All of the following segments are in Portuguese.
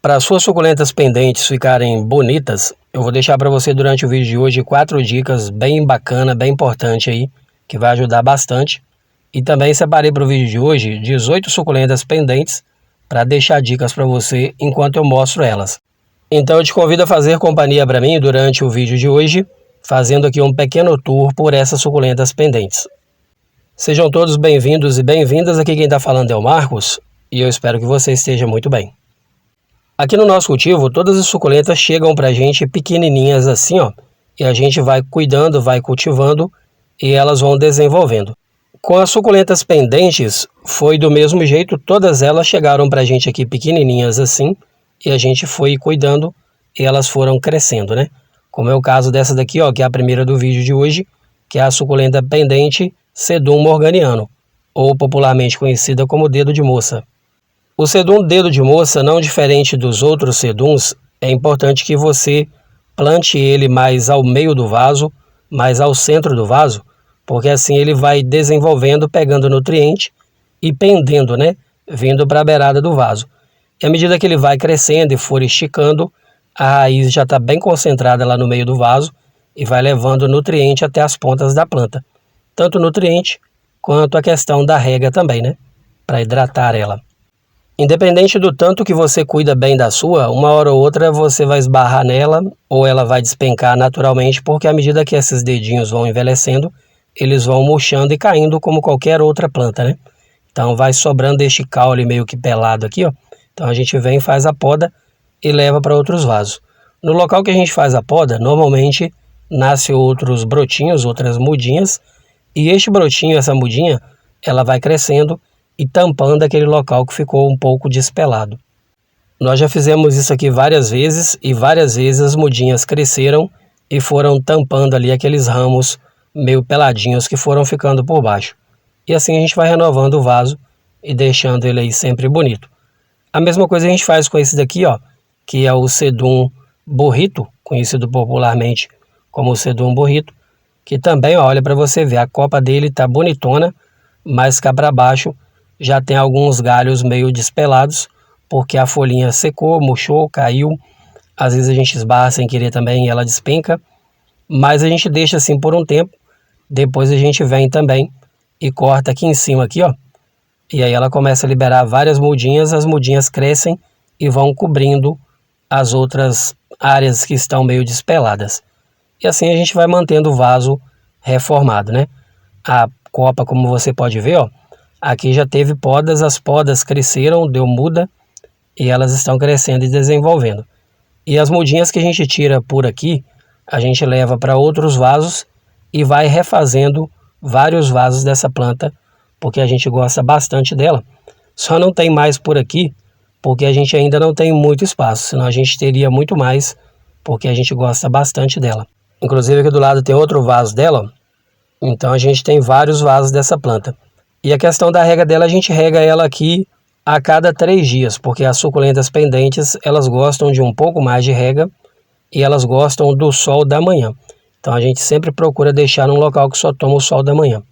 Para suas suculentas pendentes ficarem bonitas, eu vou deixar para você durante o vídeo de hoje 4 dicas bem bacana, bem importante aí, que vai ajudar bastante. E também separei para o vídeo de hoje 18 suculentas pendentes para deixar dicas para você enquanto eu mostro elas. Então eu te convido a fazer companhia para mim durante o vídeo de hoje, fazendo aqui um pequeno tour por essas suculentas pendentes. Sejam todos bem-vindos e bem-vindas, aqui quem está falando é o Marcos, e eu espero que você esteja muito bem. Aqui no nosso cultivo, todas as suculentas chegam para a gente pequenininhas assim, ó, e a gente vai cuidando, vai cultivando e elas vão desenvolvendo. Com as suculentas pendentes, foi do mesmo jeito, todas elas chegaram para a gente aqui pequenininhas assim, e a gente foi cuidando e elas foram crescendo, né? Como é o caso dessa daqui, ó, que é a primeira do vídeo de hoje, que é a suculenta pendente Sedum morganiano, ou popularmente conhecida como dedo de moça. O sedum dedo de moça, não diferente dos outros seduns, é importante que você plante ele mais ao meio do vaso, mais ao centro do vaso, porque assim ele vai desenvolvendo, pegando nutriente e pendendo, né? Vindo para a beirada do vaso. E à medida que ele vai crescendo e for esticando, a raiz já está bem concentrada lá no meio do vaso e vai levando nutriente até as pontas da planta. Tanto nutriente quanto a questão da rega também, né? Para hidratar ela. Independente do tanto que você cuida bem da sua, uma hora ou outra você vai esbarrar nela ou ela vai despencar naturalmente, porque à medida que esses dedinhos vão envelhecendo, eles vão murchando e caindo como qualquer outra planta, né? Então vai sobrando este caule meio que pelado aqui, ó. Então a gente vem, faz a poda e leva para outros vasos. No local que a gente faz a poda, normalmente nasce outros brotinhos, outras mudinhas, e este brotinho, essa mudinha, ela vai crescendo e tampando aquele local que ficou um pouco despelado. Nós já fizemos isso aqui várias vezes e várias vezes as mudinhas cresceram e foram tampando ali aqueles ramos meio peladinhos que foram ficando por baixo. E assim a gente vai renovando o vaso e deixando ele aí sempre bonito. A mesma coisa a gente faz com esse daqui, ó, que é o Sedum borrito, conhecido popularmente como Sedum borrito, que também, ó, olha para você ver, a copa dele tá bonitona, mas cá para baixo já tem alguns galhos meio despelados, porque a folhinha secou, murchou, caiu. Às vezes a gente esbarra sem querer também e ela despenca, mas a gente deixa assim por um tempo. Depois a gente vem também e corta aqui em cima, aqui, ó. E aí ela começa a liberar várias mudinhas, as mudinhas crescem e vão cobrindo as outras áreas que estão meio despeladas. E assim a gente vai mantendo o vaso reformado, né? A copa, como você pode ver, ó, aqui já teve podas, as podas cresceram, deu muda e elas estão crescendo e desenvolvendo. E as mudinhas que a gente tira por aqui, a gente leva para outros vasos e vai refazendo vários vasos dessa planta, porque a gente gosta bastante dela. Só não tem mais por aqui, porque a gente ainda não tem muito espaço, senão a gente teria muito mais, porque a gente gosta bastante dela. Inclusive aqui do lado tem outro vaso dela, ó. Então a gente tem vários vasos dessa planta. E a questão da rega dela, a gente rega ela aqui a cada 3 dias, porque as suculentas pendentes, elas gostam de um pouco mais de rega e elas gostam do sol da manhã. Então a gente sempre procura deixar num local que só toma o sol da manhã.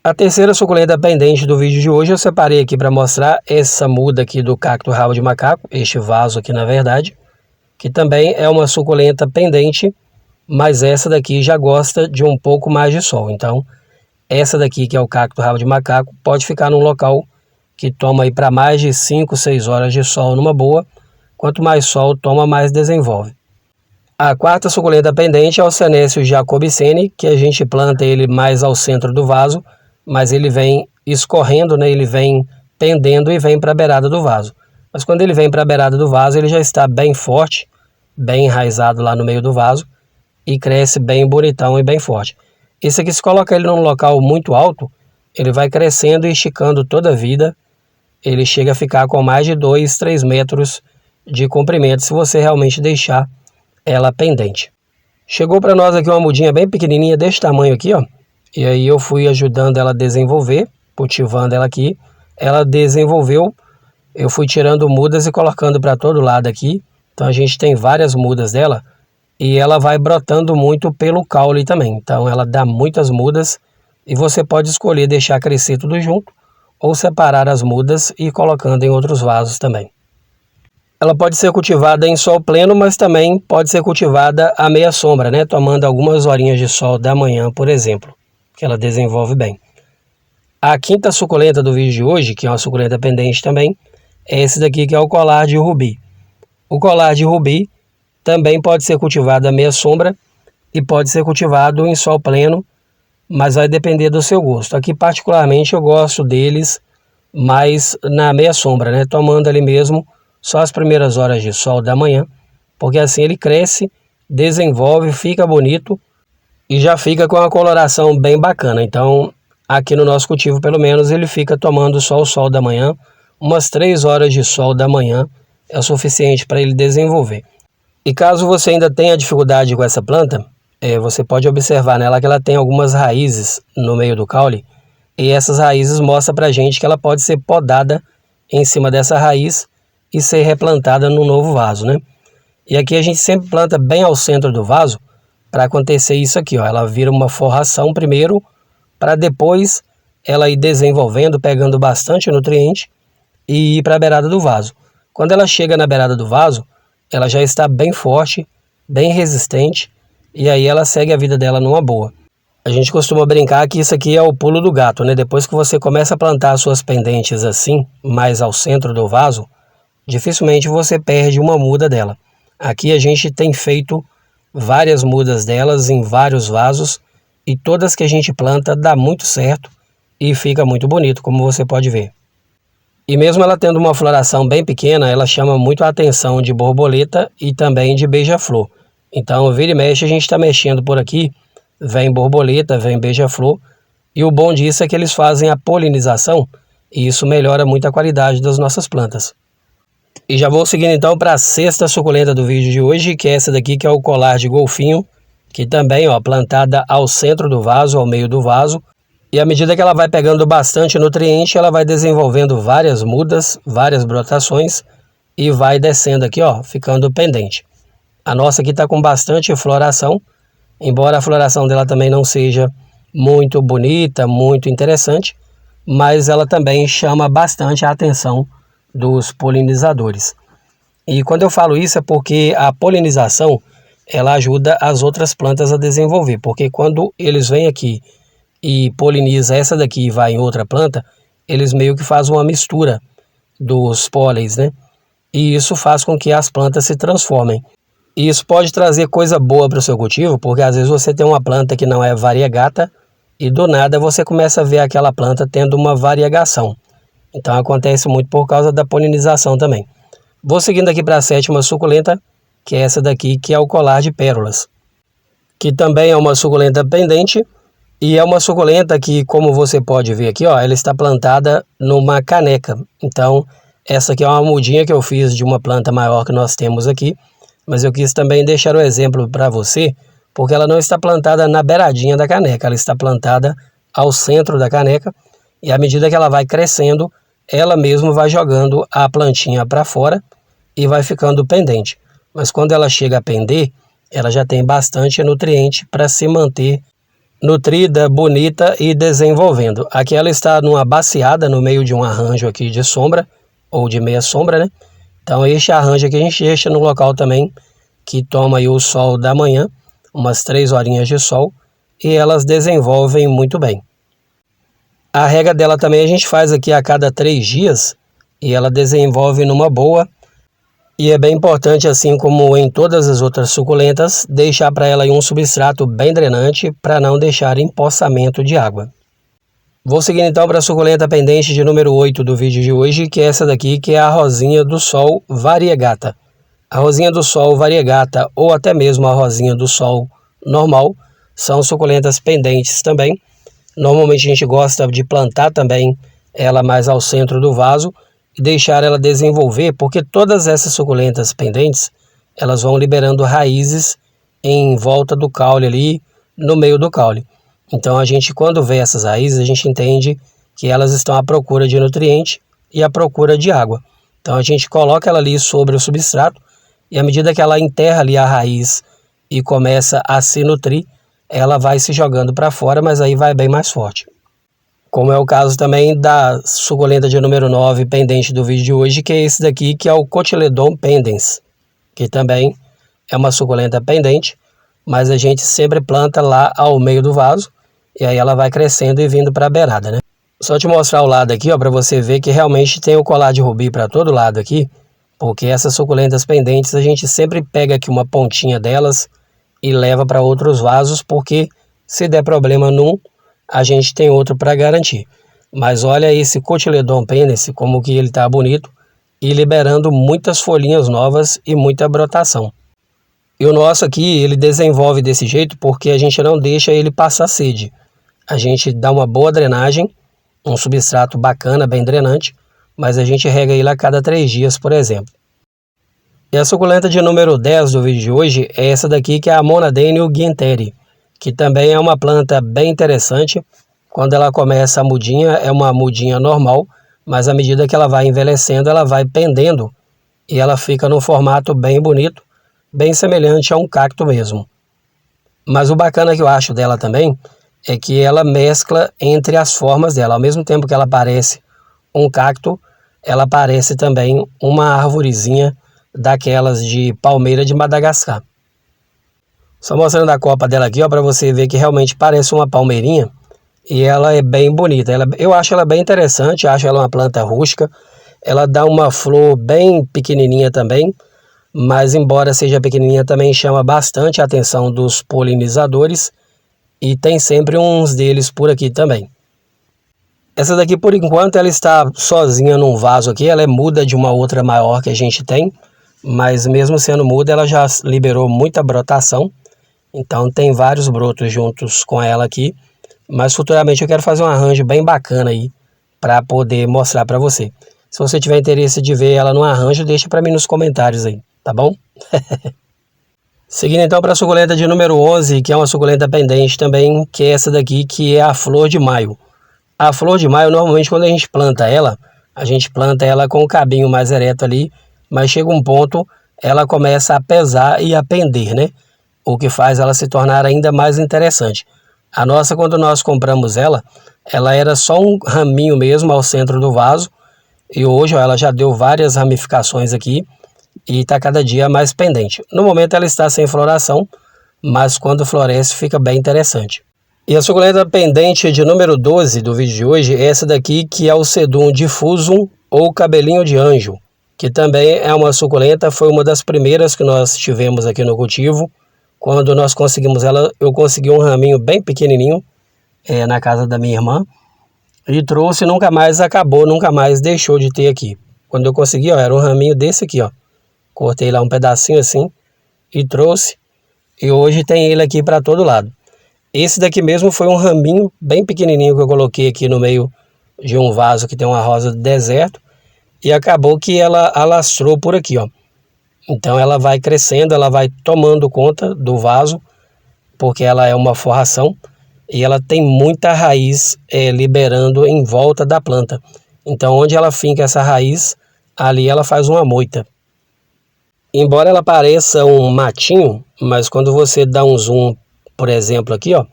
A terceira suculenta pendente do vídeo de hoje eu separei aqui para mostrar essa muda aqui do cacto rabo de macaco, este vaso aqui na verdade, que também é uma suculenta pendente, mas essa daqui já gosta de um pouco mais de sol. Então essa daqui, que é o cacto rabo de macaco, pode ficar num local que toma aí para mais de 5, 6 horas de sol numa boa. Quanto mais sol toma, mais desenvolve. A quarta suculenta pendente é o Senécio jacobseni, que a gente planta ele mais ao centro do vaso, mas ele vem escorrendo, né? Ele vem pendendo e vem para a beirada do vaso. Mas quando ele vem para a beirada do vaso, ele já está bem forte, bem enraizado lá no meio do vaso e cresce bem bonitão e bem forte. Esse aqui, se coloca ele num local muito alto, ele vai crescendo e esticando toda a vida. Ele chega a ficar com mais de 2, 3 metros de comprimento, se você realmente deixar ela pendente. Chegou para nós aqui uma mudinha bem pequenininha, desse tamanho aqui, ó. E aí eu fui ajudando ela a desenvolver, cultivando ela aqui. Ela desenvolveu, eu fui tirando mudas e colocando para todo lado aqui. Então a gente tem várias mudas dela. E ela vai brotando muito pelo caule também. Então ela dá muitas mudas e você pode escolher deixar crescer tudo junto ou separar as mudas e ir colocando em outros vasos também. Ela pode ser cultivada em sol pleno, mas também pode ser cultivada à meia sombra, né? Tomando algumas horinhas de sol da manhã, por exemplo, que ela desenvolve bem. A quinta suculenta do vídeo de hoje, que é uma suculenta pendente também, é esse daqui que é o colar de rubi. O colar de rubi também pode ser cultivado à meia sombra e pode ser cultivado em sol pleno, mas vai depender do seu gosto. Aqui particularmente eu gosto deles mais na meia sombra, né? Tomando ali mesmo só as primeiras horas de sol da manhã, porque assim ele cresce, desenvolve, fica bonito e já fica com uma coloração bem bacana. Então aqui no nosso cultivo pelo menos ele fica tomando só o sol da manhã, umas 3 horas de sol da manhã é o suficiente para ele desenvolver. E caso você ainda tenha dificuldade com essa planta, você pode observar nela que ela tem algumas raízes no meio do caule, e essas raízes mostram para a gente que ela pode ser podada em cima dessa raiz e ser replantada num novo vaso, né? E aqui a gente sempre planta bem ao centro do vaso para acontecer isso aqui, ó. Ela vira uma forração primeiro, para depois ela ir desenvolvendo, pegando bastante nutriente e ir para a beirada do vaso. Quando ela chega na beirada do vaso, ela já está bem forte, bem resistente, e aí ela segue a vida dela numa boa. A gente costuma brincar que isso aqui é o pulo do gato, né? Depois que você começa a plantar as suas pendentes assim, mais ao centro do vaso, dificilmente você perde uma muda dela. Aqui a gente tem feito várias mudas delas em vários vasos, e todas que a gente planta dá muito certo e fica muito bonito, como você pode ver. E mesmo ela tendo uma floração bem pequena, ela chama muito a atenção de borboleta e também de beija-flor. Então, vira e mexe, a gente está mexendo por aqui, vem borboleta, vem beija-flor, e o bom disso é que eles fazem a polinização, e isso melhora muito a qualidade das nossas plantas. E já vou seguindo então para a sexta suculenta do vídeo de hoje, que é essa daqui, que é o colar de golfinho, que também, ó, plantada ao centro do vaso, ao meio do vaso. E à medida que ela vai pegando bastante nutriente, ela vai desenvolvendo várias mudas, várias brotações e vai descendo aqui, ó, ficando pendente. A nossa aqui está com bastante floração, embora a floração dela também não seja muito bonita, muito interessante, mas ela também chama bastante a atenção dos polinizadores. E quando eu falo isso é porque a polinização ela ajuda as outras plantas a desenvolver, porque quando eles vêm aqui e poliniza essa daqui e vai em outra planta, eles meio que fazem uma mistura dos pólens, né? E isso faz com que as plantas se transformem. E isso pode trazer coisa boa para o seu cultivo, porque às vezes você tem uma planta que não é variegata e do nada você começa a ver aquela planta tendo uma variegação. Então acontece muito por causa da polinização também. Vou seguindo aqui para a sétima suculenta, que é essa daqui, que é o colar de pérolas, que também é uma suculenta pendente. E é uma suculenta que, como você pode ver aqui, ó, ela está plantada numa caneca. Então, essa aqui é uma mudinha que eu fiz de uma planta maior que nós temos aqui. Mas eu quis também deixar o exemplo para você, porque ela não está plantada na beiradinha da caneca. Ela está plantada ao centro da caneca. E à medida que ela vai crescendo, ela mesma vai jogando a plantinha para fora e vai ficando pendente. Mas quando ela chega a pender, ela já tem bastante nutriente para se manter nutrida, bonita e desenvolvendo. Aqui ela está numa baciada no meio de um arranjo aqui de sombra, ou de meia sombra, né? Então este arranjo aqui a gente deixa no local também que toma aí o sol da manhã, umas 3 horinhas de sol, e elas desenvolvem muito bem. A rega dela também a gente faz aqui a cada 3 dias, e ela desenvolve numa boa. E é bem importante, assim como em todas as outras suculentas, deixar para ela aí um substrato bem drenante para não deixar empoçamento de água. Vou seguindo então para a suculenta pendente de número 8 do vídeo de hoje, que é essa daqui, que é a rosinha do sol variegata. A rosinha do sol variegata ou até mesmo a rosinha do sol normal são suculentas pendentes também. Normalmente a gente gosta de plantar também ela mais ao centro do vaso, e deixar ela desenvolver, porque todas essas suculentas pendentes, elas vão liberando raízes em volta do caule ali, no meio do caule. Então a gente, quando vê essas raízes, a gente entende que elas estão à procura de nutriente e à procura de água. Então a gente coloca ela ali sobre o substrato, e à medida que ela enterra ali a raiz e começa a se nutrir, ela vai se jogando para fora, mas aí vai bem mais forte. Como é o caso também da suculenta de número 9 pendente do vídeo de hoje, que é esse daqui, que é o Cotyledon pendens, que também é uma suculenta pendente, mas a gente sempre planta lá ao meio do vaso, e aí ela vai crescendo e vindo para a beirada, né? Só te mostrar o lado aqui, ó, para você ver que realmente tem o colar de rubi para todo lado aqui, porque essas suculentas pendentes a gente sempre pega aqui uma pontinha delas e leva para outros vasos, porque se der problema num, a gente tem outro para garantir. Mas olha esse Cotyledon pendens, como que ele tá bonito e liberando muitas folhinhas novas e muita brotação. E o nosso aqui, ele desenvolve desse jeito porque a gente não deixa ele passar sede. A gente dá uma boa drenagem, um substrato bacana, bem drenante, mas a gente rega ele a cada 3 dias, por exemplo. E a suculenta de número 10 do vídeo de hoje é essa daqui, que é a Monadenium guienteri, que também é uma planta bem interessante. Quando ela começa a mudinha, é uma mudinha normal, mas à medida que ela vai envelhecendo, ela vai pendendo e ela fica num formato bem bonito, bem semelhante a um cacto mesmo. Mas o bacana que eu acho dela também é que ela mescla entre as formas dela. Ao mesmo tempo que ela parece um cacto, ela parece também uma arvorezinha daquelas de palmeira de Madagascar. Só mostrando a copa dela aqui, ó, para você ver que realmente parece uma palmeirinha. E ela é bem bonita. Eu acho ela bem interessante, acho ela uma planta rústica. Ela dá uma flor bem pequenininha também, mas embora seja pequenininha também chama bastante a atenção dos polinizadores e tem sempre uns deles por aqui também. Essa daqui por enquanto ela está sozinha num vaso aqui, ela é muda de uma outra maior que a gente tem, mas mesmo sendo muda ela já liberou muita brotação, então tem vários brotos juntos com ela aqui, mas futuramente eu quero fazer um arranjo bem bacana aí para poder mostrar para você. Se você tiver interesse de ver ela no arranjo, deixa para mim nos comentários aí, tá bom? Seguindo então para a suculenta de número 11, que é uma suculenta pendente também, que é essa daqui, que é a flor de maio. A flor de maio, normalmente quando a gente planta ela com o cabinho mais ereto ali, mas chega um ponto, ela começa a pesar e a pender, né? O que faz ela se tornar ainda mais interessante. A nossa, quando nós compramos ela era só um raminho mesmo ao centro do vaso, e hoje ó, ela já deu várias ramificações aqui, e está cada dia mais pendente. No momento ela está sem floração, mas quando floresce fica bem interessante. E a suculenta pendente de número 12 do vídeo de hoje é essa daqui, que é o Sedum diffusum ou cabelinho de anjo, que também é uma suculenta, foi uma das primeiras que nós tivemos aqui no cultivo. Quando nós conseguimos ela, eu consegui um raminho bem pequenininho na casa da minha irmã e trouxe, nunca mais acabou, nunca mais deixou de ter aqui. Quando eu consegui, ó, era um raminho desse aqui, ó. Cortei lá um pedacinho assim e trouxe, e hoje tem ele aqui para todo lado. Esse daqui mesmo foi um raminho bem pequenininho que eu coloquei aqui no meio de um vaso que tem uma rosa do deserto, e acabou que ela alastrou por aqui, ó. Então ela vai crescendo, ela vai tomando conta do vaso, porque ela é uma forração e ela tem muita raiz liberando em volta da planta. Então onde ela finca essa raiz, ali ela faz uma moita. Embora ela pareça um matinho, mas quando você dá um zoom, por exemplo aqui, ó,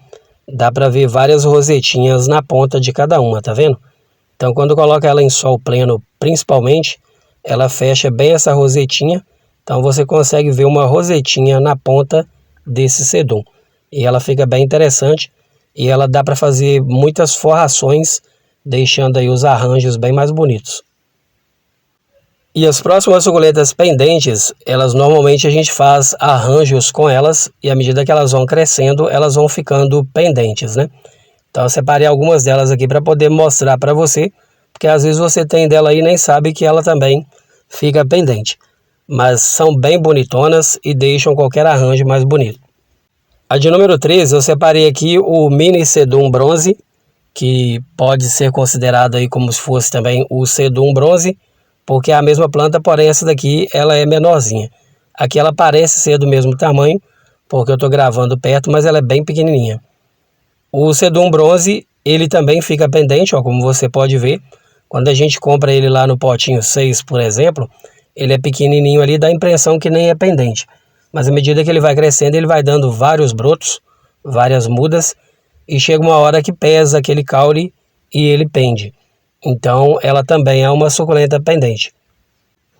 dá para ver várias rosetinhas na ponta de cada uma, tá vendo? Então quando coloca ela em sol pleno, principalmente, ela fecha bem essa rosetinha, então você consegue ver uma rosetinha na ponta desse sedum. E ela fica bem interessante e ela dá para fazer muitas forrações, deixando aí os arranjos bem mais bonitos. E as próximas suculentas pendentes, elas normalmente a gente faz arranjos com elas e à medida que elas vão crescendo, elas vão ficando pendentes, né? Então eu separei algumas delas aqui para poder mostrar para você, porque às vezes você tem dela aí e nem sabe que ela também fica pendente. Mas são bem bonitonas e deixam qualquer arranjo mais bonito. A de número 13 eu separei aqui o Mini Sedum bronze, que pode ser considerado aí como se fosse também o Sedum bronze, porque é a mesma planta, porém essa daqui ela é menorzinha. Aqui ela parece ser do mesmo tamanho, porque eu estou gravando perto, mas ela é bem pequenininha. O Sedum bronze, ele também fica pendente, ó, como você pode ver. Quando a gente compra ele lá no potinho 6, por exemplo, ele é pequenininho ali, dá a impressão que nem é pendente. Mas à medida que ele vai crescendo, ele vai dando vários brotos, várias mudas, e chega uma hora que pesa aquele caule e ele pende. Então ela também é uma suculenta pendente.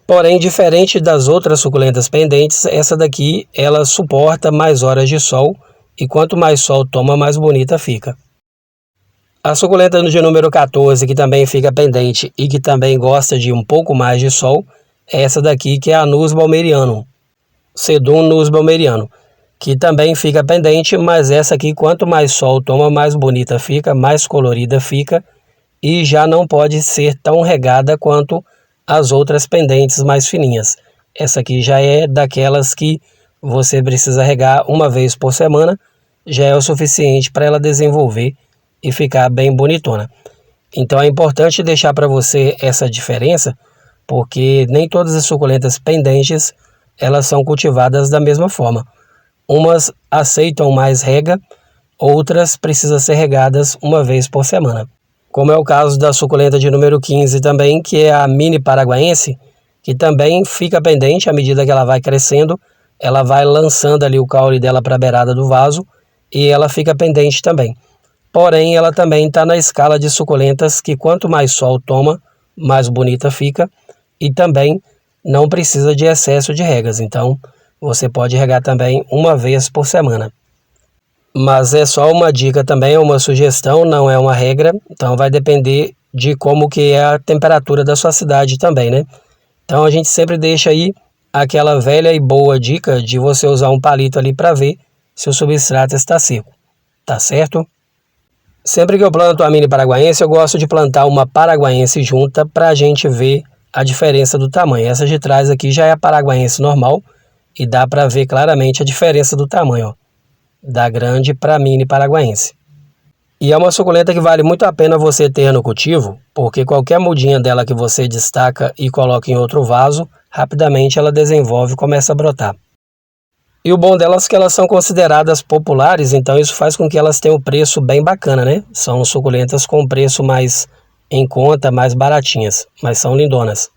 Porém, diferente das outras suculentas pendentes, essa daqui ela suporta mais horas de sol e quanto mais sol toma, mais bonita fica. A suculenta de número 14, que também fica pendente e que também gosta de um pouco mais de sol, é essa daqui que é a Nus Balmerianum, Sedum Nus Balmerianum, que também fica pendente, mas essa aqui quanto mais sol toma, mais bonita fica, mais colorida fica e já não pode ser tão regada quanto as outras pendentes mais fininhas. Essa aqui já é daquelas que você precisa regar uma vez por semana, já é o suficiente para ela desenvolver e ficar bem bonitona. Então é importante deixar para você essa diferença, porque nem todas as suculentas pendentes elas são cultivadas da mesma forma. Umas aceitam mais rega, outras precisam ser regadas uma vez por semana. Como é o caso da suculenta de número 15 também, que é a Mini Paraguaense, que também fica pendente à medida que ela vai crescendo, ela vai lançando ali o caule dela para a beirada do vaso e ela fica pendente também. Porém, ela também está na escala de suculentas que quanto mais sol toma, mais bonita fica e também não precisa de excesso de regas. Então, você pode regar também uma vez por semana. Mas é só uma dica também, uma sugestão, não é uma regra. Então, vai depender de como que é a temperatura da sua cidade também, né? Então, a gente sempre deixa aí aquela velha e boa dica de você usar um palito ali para ver se o substrato está seco. Tá certo? Sempre que eu planto a Mini Paraguaense, eu gosto de plantar uma Paraguaense junta para a gente ver a diferença do tamanho. Essa de trás aqui já é a Paraguaense normal e dá para ver claramente a diferença do tamanho, ó, da grande para a Mini Paraguaense. E é uma suculenta que vale muito a pena você ter no cultivo, porque qualquer mudinha dela que você destaca e coloca em outro vaso, rapidamente ela desenvolve e começa a brotar. E o bom delas é que elas são consideradas populares, então isso faz com que elas tenham um preço bem bacana, né? São suculentas com preço mais em conta, mais baratinhas, mas são lindonas.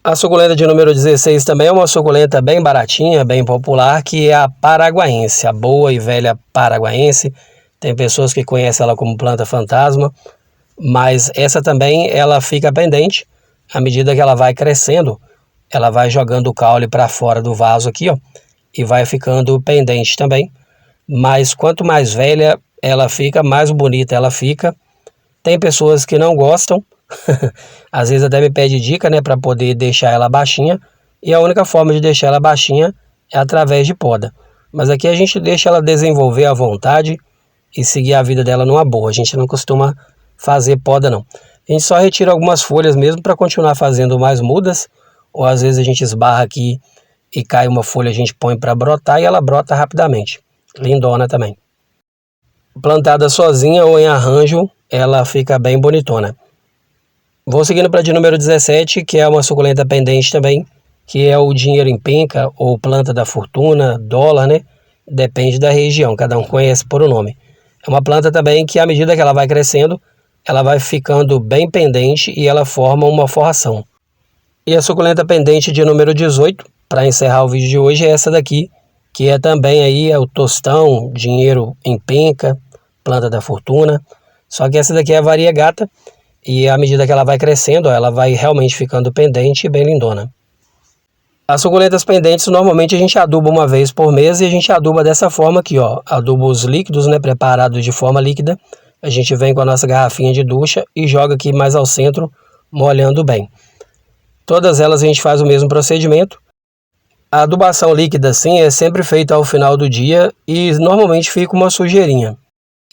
A suculenta de número 16 também é uma suculenta bem baratinha, bem popular, que é a Paraguaense, a boa e velha Paraguaense. Tem pessoas que conhecem ela como planta fantasma, mas essa também ela fica pendente. À medida que ela vai crescendo, ela vai jogando o caule para fora do vaso aqui, ó, e vai ficando pendente também, mas quanto mais velha ela fica, mais bonita ela fica. Tem pessoas que não gostam, às vezes até me pede dica, né, para poder deixar ela baixinha, e a única forma de deixar ela baixinha é através de poda. Mas aqui a gente deixa ela desenvolver à vontade e seguir a vida dela numa boa. A gente não costuma fazer poda não. A gente só retira algumas folhas mesmo para continuar fazendo mais mudas, ou às vezes a gente esbarra aqui e cai uma folha, a gente põe para brotar e ela brota rapidamente. Lindona também. Plantada sozinha ou em arranjo, ela fica bem bonitona. Vou seguindo para de número 17, que é uma suculenta pendente também, que é o dinheiro em penca ou planta da fortuna, dólar, né? Depende da região, cada um conhece por um nome. É uma planta também que à medida que ela vai crescendo, ela vai ficando bem pendente e ela forma uma forração. E a suculenta pendente de número 18, para encerrar o vídeo de hoje, é essa daqui, que é também aí o tostão, dinheiro em penca, planta da fortuna. Só que essa daqui é a variegata e à medida que ela vai crescendo, ela vai realmente ficando pendente e bem lindona. As suculentas pendentes normalmente a gente aduba uma vez por mês e a gente aduba dessa forma aqui, ó, adubos líquidos, né, preparados de forma líquida. A gente vem com a nossa garrafinha de ducha e joga aqui mais ao centro, molhando bem. Todas elas a gente faz o mesmo procedimento. A adubação líquida, sim, é sempre feita ao final do dia e normalmente fica uma sujeirinha.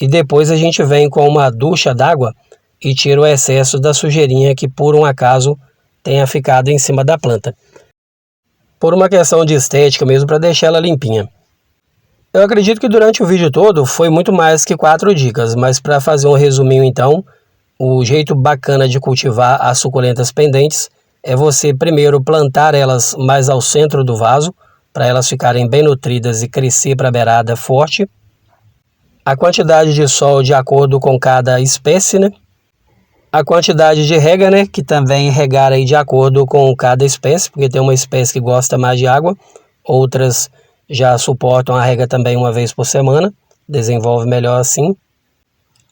E depois a gente vem com uma ducha d'água e tira o excesso da sujeirinha que por um acaso tenha ficado em cima da planta. Por uma questão de estética mesmo, para deixar ela limpinha. Eu acredito que durante o vídeo todo foi muito mais que 4 dicas, mas para fazer um resuminho então, o jeito bacana de cultivar as suculentas pendentes é você primeiro plantar elas mais ao centro do vaso, para elas ficarem bem nutridas e crescer para a beirada forte. A quantidade de sol de acordo com cada espécie, né? A quantidade de rega, né? Que também regar aí de acordo com cada espécie, porque tem uma espécie que gosta mais de água, outras já suportam a rega também uma vez por semana, desenvolve melhor assim.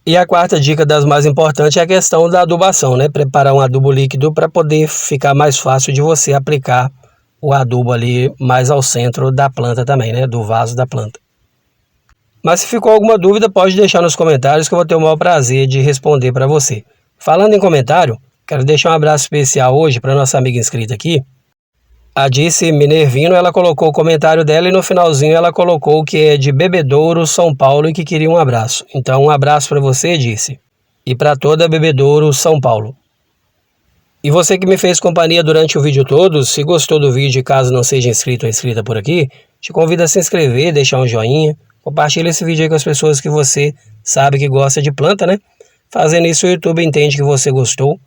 E a quarta dica das mais importantes é a questão da adubação, né? Preparar um adubo líquido para poder ficar mais fácil de você aplicar o adubo ali mais ao centro da planta também, né? Do vaso da planta. Mas se ficou alguma dúvida, pode deixar nos comentários que eu vou ter o maior prazer de responder para você. Falando em comentário, quero deixar um abraço especial hoje para nossa amiga inscrita aqui. A Dice Minervino, ela colocou o comentário dela e no finalzinho ela colocou que é de Bebedouro, São Paulo e que queria um abraço. Então um abraço para você, Dice, e para toda Bebedouro, São Paulo. E você que me fez companhia durante o vídeo todo, se gostou do vídeo e caso não seja inscrito ou inscrita por aqui, te convido a se inscrever, deixar um joinha, compartilha esse vídeo aí com as pessoas que você sabe que gosta de planta, né? Fazendo isso o YouTube entende que você gostou,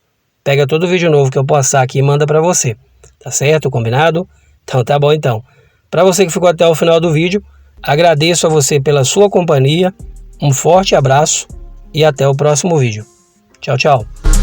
pega todo vídeo novo que eu postar aqui e manda para você. Tá certo? Combinado? Então tá bom então. Para você que ficou até o final do vídeo, agradeço a você pela sua companhia, um forte abraço e até o próximo vídeo. Tchau, tchau.